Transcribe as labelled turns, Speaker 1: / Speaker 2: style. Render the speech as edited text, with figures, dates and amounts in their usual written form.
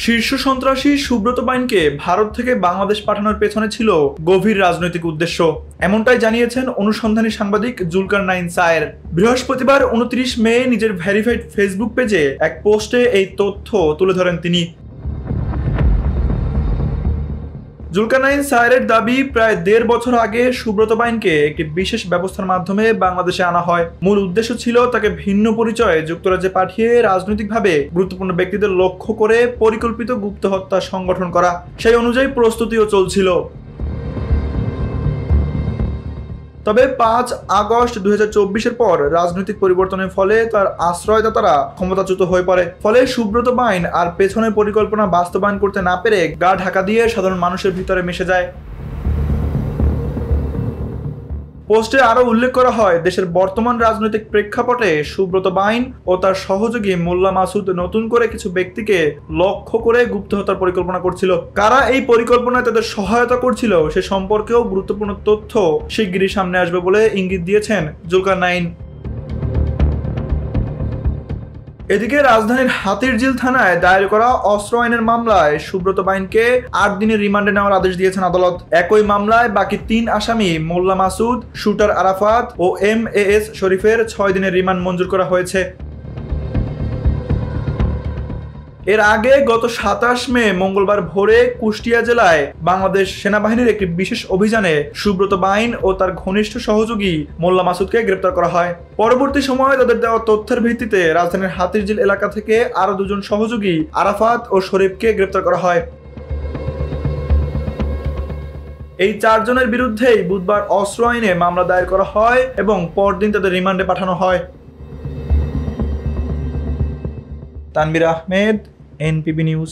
Speaker 1: শীর্ষ সন্ত্রাসী সুব্রত বাইনকে ভারত থেকে বাংলাদেশ পাঠানোর পেছনে ছিল গভীর রাজনৈতিক উদ্দেশ্য, এমনটাই জানিয়েছেন অনুসন্ধানী সাংবাদিক জুলকারনাইন সায়ের। বৃহস্পতিবার 29 মে নিজের ভেরিফাইড ফেসবুক পেজে এক পোস্টে এই তথ্য তুলে ধরেন তিনি। জুলকারনাইন সায়েরের দাবি, প্রায় 1.5 বছর আগে সুব্রত বাইনকে একটি বিশেষ ব্যবস্থার মাধ্যমে বাংলাদেশে আনা হয়। মূল উদ্দেশ্য ছিল তাকে ভিন্ন পরিচয়ে যুক্তরাজ্যে পাঠিয়ে রাজনৈতিকভাবে গুরুত্বপূর্ণ ব্যক্তিদের লক্ষ্য করে পরিকল্পিত গুপ্ত হত্যা সংগঠন করা। সেই অনুযায়ী প্রস্তুতিও চলছিল। তবে 5 আগস্ট 2024-এর পর রাজনৈতিক পরিবর্তনের ফলে তার আশ্রয়দাতারা ক্ষমতাচ্যুত হয়ে পড়ে। ফলে সুব্রত বাইন আর পেছনের পরিকল্পনা বাস্তবায়ন করতে না পেরে গা ঢাকা দিয়ে সাধারণ মানুষের ভিতরে মিশে যায়। পোস্টে আরও উল্লেখ করা হয়, দেশের বর্তমান রাজনৈতিক প্রেক্ষাপটে সুব্রত বাইন ও তার সহযোগী মোল্লা মাসুদ নতুন করে কিছু ব্যক্তিকে লক্ষ্য করে গুপ্ত হত্যার পরিকল্পনা করছিল। কারা এই পরিকল্পনায় তাদের সহায়তা করছিল সে সম্পর্কেও গুরুত্বপূর্ণ তথ্য শিগগিরই সামনে আসবে বলে ইঙ্গিত দিয়েছেন জুলকারনাইন। এদিকে রাজধানীর হাতিরঝিল থানায় দায়ের করা অস্ত্র আইনের মামলায় সুব্রত বাইনকে 8 দিনের রিমান্ডে নেওয়ার আদেশ দিয়েছেন আদালত। একই মামলায় বাকি 3 আসামি মোল্লা মাসুদ, শুটার আরাফাত ও MAS শরীফের 6 দিনের রিমান্ড মঞ্জুর করা হয়েছে। এর আগে গত 27 মে মঙ্গলবার ভোরে কুষ্টিয়া জেলায় বাংলাদেশ সেনাবাহিনীর একটি বিশেষ অভিযানে সুব্রত বাইন ও তার ঘনিষ্ঠ সহযোগী মোল্লা মাসুদকে গ্রেপ্তার করা হয়। পরবর্তী সময়ে তাদের দেওয়া তথ্যের ভিত্তিতে রাজধানীর হাতিরঝিল এলাকা থেকে আরো 2 জন সহযোগী আরাফাত ও শরীফকে গ্রেপ্তার করা হয়। এই 4 জনের বিরুদ্ধেই বুধবার অস্ত্র আইনে মামলা দায়ের করা হয় এবং পরদিন তাদের রিমান্ডে পাঠানো হয়। Tanvir Ahmed, NPB news.